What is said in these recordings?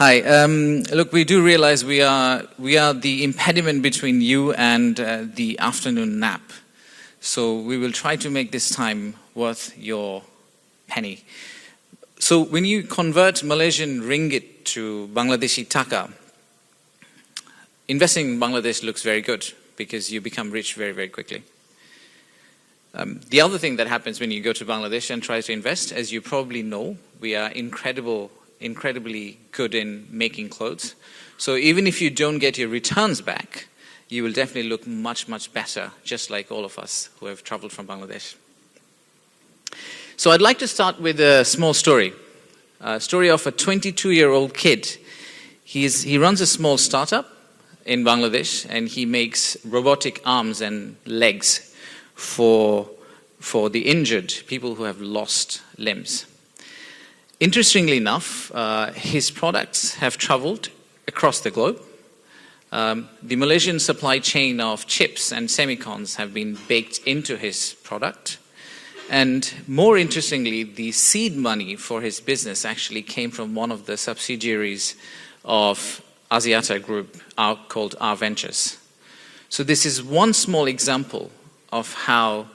Hi. Look, we do realize we are the impediment between you and the afternoon nap. So we will try to make this time worth your penny. So when you convert Malaysian ringgit to Bangladeshi taka, investing in Bangladesh looks very good because you become rich very, very quickly. The other thing that happens when you go to Bangladesh and try to invest, as you probably know, we are incredibly good in making clothes. So even if you don't get your returns back, you will definitely look much, much better, just like all of us who have traveled from Bangladesh. So I'd like to start with a small story. A story of a 22-year-old kid. He runs a small startup in Bangladesh, and he makes robotic arms and legs for the injured, people who have lost limbs. Interestingly enough, his products have traveled across the globe. The Malaysian supply chain of chips and semicons have been baked into his product. And more interestingly, the seed money for his business actually came from one of the subsidiaries of Axiata Group called R Ventures. So this is one small example of how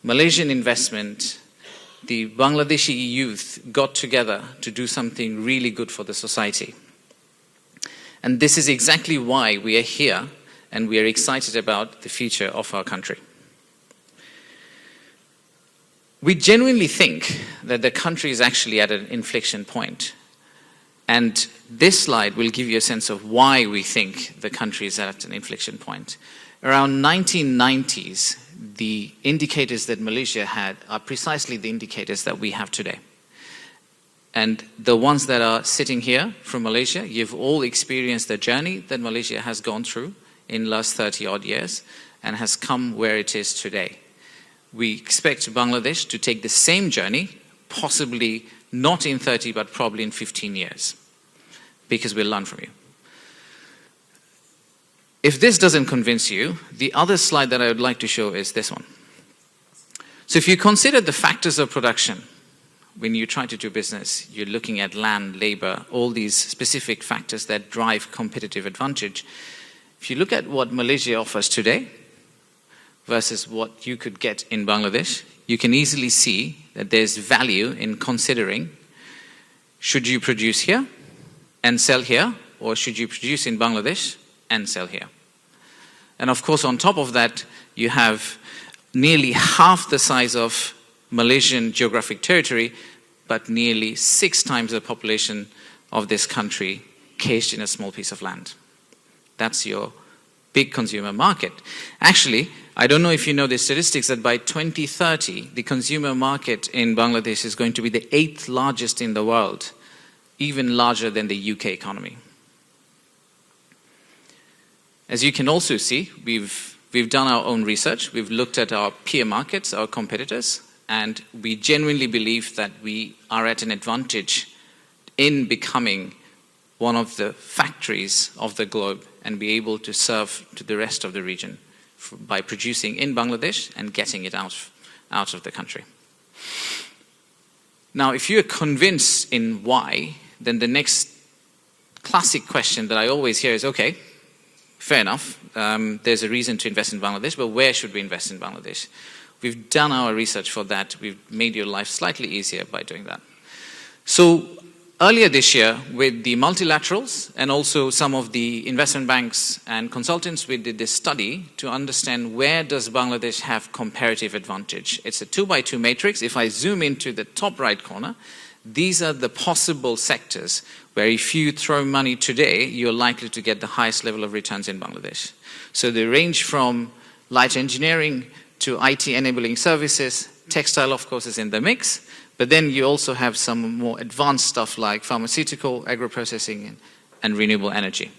Malaysian investment, the Bangladeshi youth got together to do something really good for the society. And this is exactly why we are here and we are excited about the future of our country. We genuinely think that the country is actually at an inflection point. And this slide will give you a sense of why we think the country is at an inflection point. Around 1990s, the indicators that Malaysia had are precisely the indicators that we have today. And the ones that are sitting here from Malaysia, you've all experienced the journey that Malaysia has gone through in the last 30 odd years and has come where it is today. We expect Bangladesh to take the same journey, possibly not in 30, but probably in 15 years, because we'll learn from you. If this doesn't convince you, the other slide that I would like to show is this one. So if you consider the factors of production, when you try to do business, you're looking at land, labor, all these specific factors that drive competitive advantage. If you look at what Malaysia offers today versus what you could get in Bangladesh, you can easily see that there's value in considering, should you produce here and sell here, or should you produce in Bangladesh and sell here? And of course, on top of that, you have nearly half the size of Malaysian geographic territory, but nearly 6 times the population of this country caged in a small piece of land. That's your big consumer market. Actually, I don't know if you know the statistics that by 2030, the consumer market in Bangladesh is going to be the 8th largest in the world, even larger than the UK economy. As you can also see, we've done our own research. We've looked at our peer markets, our competitors, and we genuinely believe that we are at an advantage in becoming one of the factories of the globe and be able to serve to the rest of the region by producing in Bangladesh and getting it out of the country. Now, if you're convinced in why, then the next classic question that I always hear is, okay, fair enough, there's a reason to invest in Bangladesh, but where should we invest in Bangladesh? We've done our research for that. We've made your life slightly easier by doing that. So earlier this year, with the multilaterals and also some of the investment banks and consultants, we did this study to understand where does Bangladesh have comparative advantage. It's a 2x2 matrix. If I zoom into the top right corner, these are the possible sectors where if you throw money today, you're likely to get the highest level of returns in Bangladesh. So they range from light engineering to IT enabling services. Textile, of course, is in the mix. But then you also have some more advanced stuff like pharmaceutical, agro-processing, and renewable energy.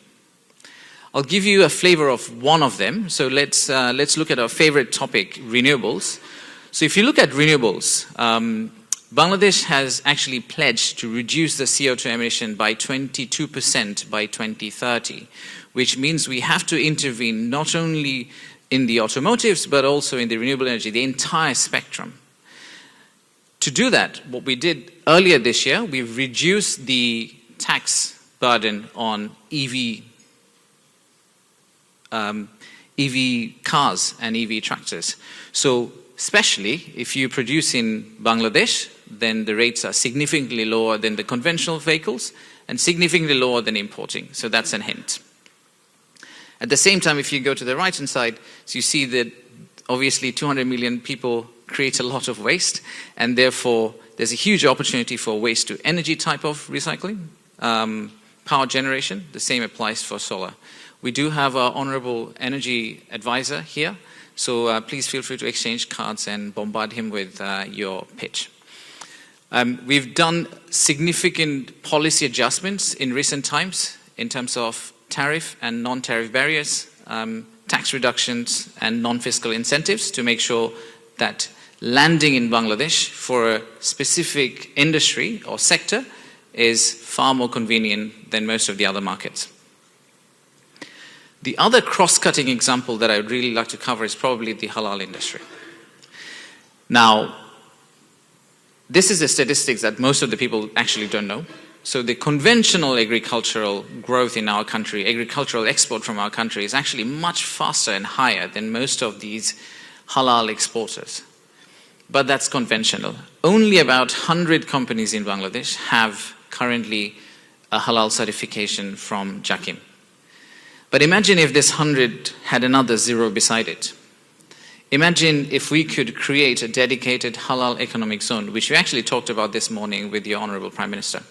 I'll give you a flavor of one of them. So let's look at our favorite topic, renewables. So if you look at renewables, Bangladesh has actually pledged to reduce the CO2 emission by 22% by 2030, which means we have to intervene not only in the automotives, but also in the renewable energy, the entire spectrum. To do that, what we did earlier this year, we've reduced the tax burden on EV cars and EV tractors. So especially if you produce in Bangladesh, then the rates are significantly lower than the conventional vehicles and significantly lower than importing. So that's a hint. At the same time, if you go to the right-hand side, so you see that obviously 200 million people create a lot of waste, and therefore there's a huge opportunity for waste to energy type of recycling, power generation. The same applies for solar. We do have our honorable energy advisor here, so please feel free to exchange cards and bombard him with your pitch. We've done significant policy adjustments in recent times in terms of tariff and non-tariff barriers, tax reductions and non-fiscal incentives to make sure that landing in Bangladesh for a specific industry or sector is far more convenient than most of the other markets. The other cross-cutting example that I would really like to cover is probably the halal industry. Now, this is a statistics that most of the people actually don't know. So the conventional agricultural growth in our country, agricultural export from our country is actually much faster and higher than most of these halal exporters. But that's conventional. Only about 100 companies in Bangladesh have currently a halal certification from JAKIM. But imagine if this 100 had another zero beside it. Imagine if we could create a dedicated halal economic zone, which we actually talked about this morning with your Honorable Prime Minister.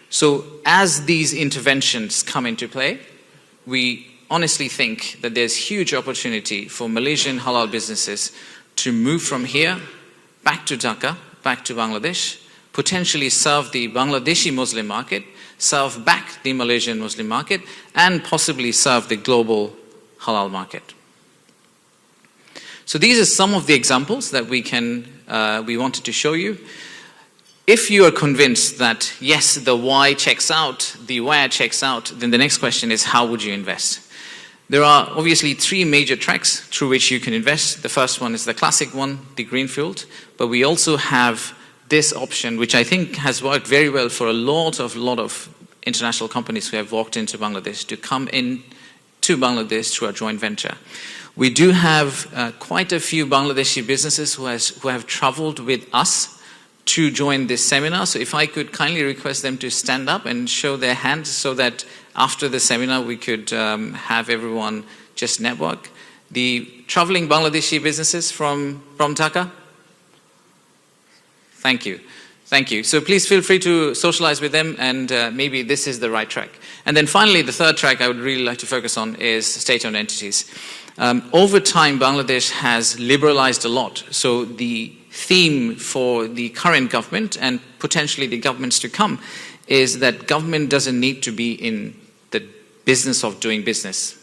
So as these interventions come into play, we honestly think that there's huge opportunity for Malaysian halal businesses to move from here back to Dhaka, back to Bangladesh, potentially serve the Bangladeshi Muslim market, serve back the Malaysian Muslim market, and possibly serve the global halal market. So these are some of the examples that we wanted to show you. If you are convinced that, yes, the why checks out, the where checks out, then the next question is, how would you invest? There are obviously three major tracks through which you can invest. The first one is the classic one, the greenfield, but we also have this option, which I think has worked very well for a lot of international companies who have walked into Bangladesh to come in to Bangladesh through a joint venture. We do have quite a few Bangladeshi businesses who have traveled with us to join this seminar. So if I could kindly request them to stand up and show their hands so that after the seminar we could have everyone just network. The traveling Bangladeshi businesses from Dhaka? Thank you. Thank you. So please feel free to socialize with them, and maybe this is the right track. And then finally, the third track I would really like to focus on is state-owned entities. Over time, Bangladesh has liberalized a lot. So the theme for the current government and potentially the governments to come is that government doesn't need to be in the business of doing business.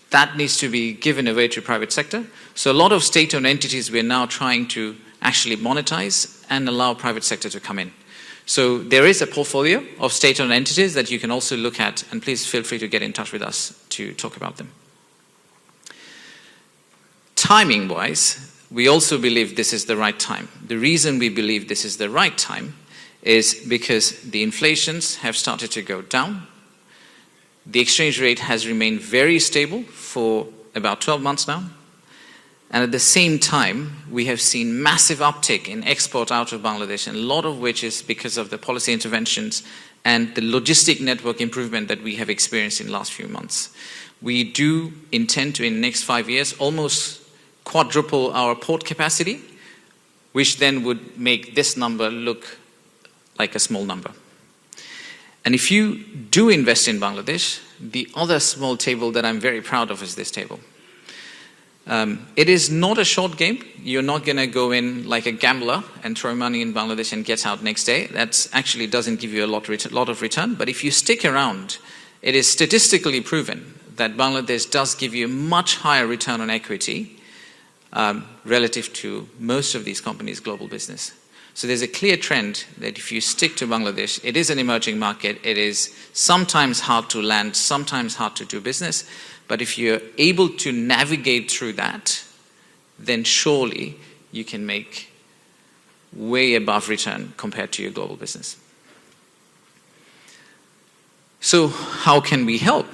That needs to be given away to private sector. So a lot of state-owned entities we're now trying to actually monetize and allow private sector to come in. So there is a portfolio of state-owned entities that you can also look at, and please feel free to get in touch with us to talk about them. Timing-wise, we also believe this is the right time. The reason we believe this is the right time is because the inflations have started to go down. The exchange rate has remained very stable for about 12 months now. And at the same time, we have seen massive uptick in export out of Bangladesh, and a lot of which is because of the policy interventions and the logistic network improvement that we have experienced in the last few months. We do intend to, in the next 5 years, almost quadruple our port capacity, which then would make this number look like a small number. And if you do invest in Bangladesh, the other small table that I'm very proud of is this table. It is not a short game. You're not going to go in like a gambler and throw money in Bangladesh and get out next day. That actually doesn't give you a lot of return. But if you stick around, it is statistically proven that Bangladesh does give you a much higher return on equity relative to most of these companies' global business. So there's a clear trend that if you stick to Bangladesh, it is an emerging market. It is sometimes hard to land, sometimes hard to do business. But if you're able to navigate through that, then surely you can make way above return compared to your global business. So how can we help?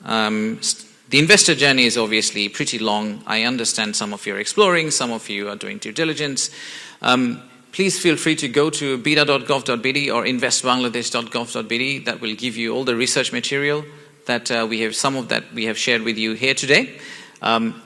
The investor journey is obviously pretty long. I understand some of you are exploring, some of you are doing due diligence. Please feel free to go to bida.gov.bd or investbangladesh.gov.bd. That will give you all the research material that some of that we have shared with you here today.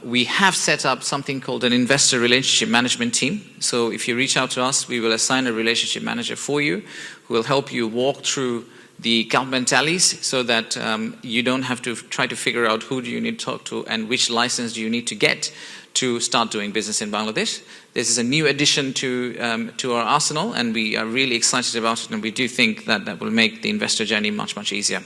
We have set up something called an investor relationship management team. So if you reach out to us, we will assign a relationship manager for you who will help you walk through the government tallies so that you don't have to try to figure out who do you need to talk to and which license do you need to get to start doing business in Bangladesh. This is a new addition to our arsenal, and we are really excited about it, and we do think that that will make the investor journey much, much easier.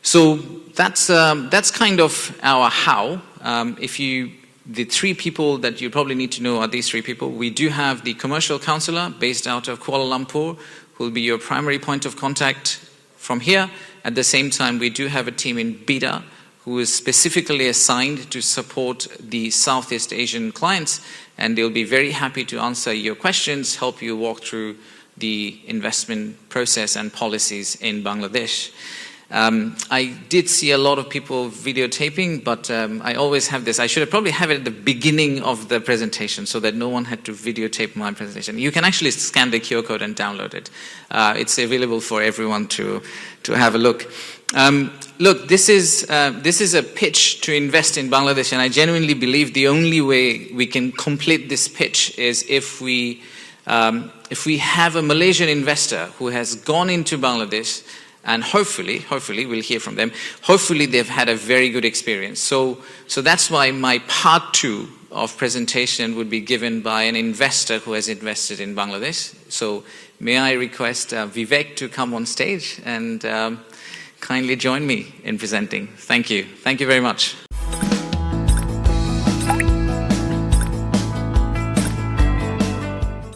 So that's kind of our how. The three people that you probably need to know are these three people. We do have the commercial counselor based out of Kuala Lumpur, who will be your primary point of contact from here. At the same time, we do have a team in Bida who is specifically assigned to support the Southeast Asian clients, and they'll be very happy to answer your questions, help you walk through the investment process and policies in Bangladesh. I did see a lot of people videotaping, but I always have this. I should have probably have it at the beginning of the presentation so that no one had to videotape my presentation. You can actually scan the QR code and download it. It's available for everyone to have a look. Look, this is a pitch to invest in Bangladesh, and I genuinely believe the only way we can complete this pitch is if we have a Malaysian investor who has gone into Bangladesh. And hopefully we'll hear from them. Hopefully they've had a very good experience. So that's why my part 2 of presentation would be given by an investor who has invested in Bangladesh. So may I request Vivek to come on stage and kindly join me in presenting. Thank you. Thank you very much.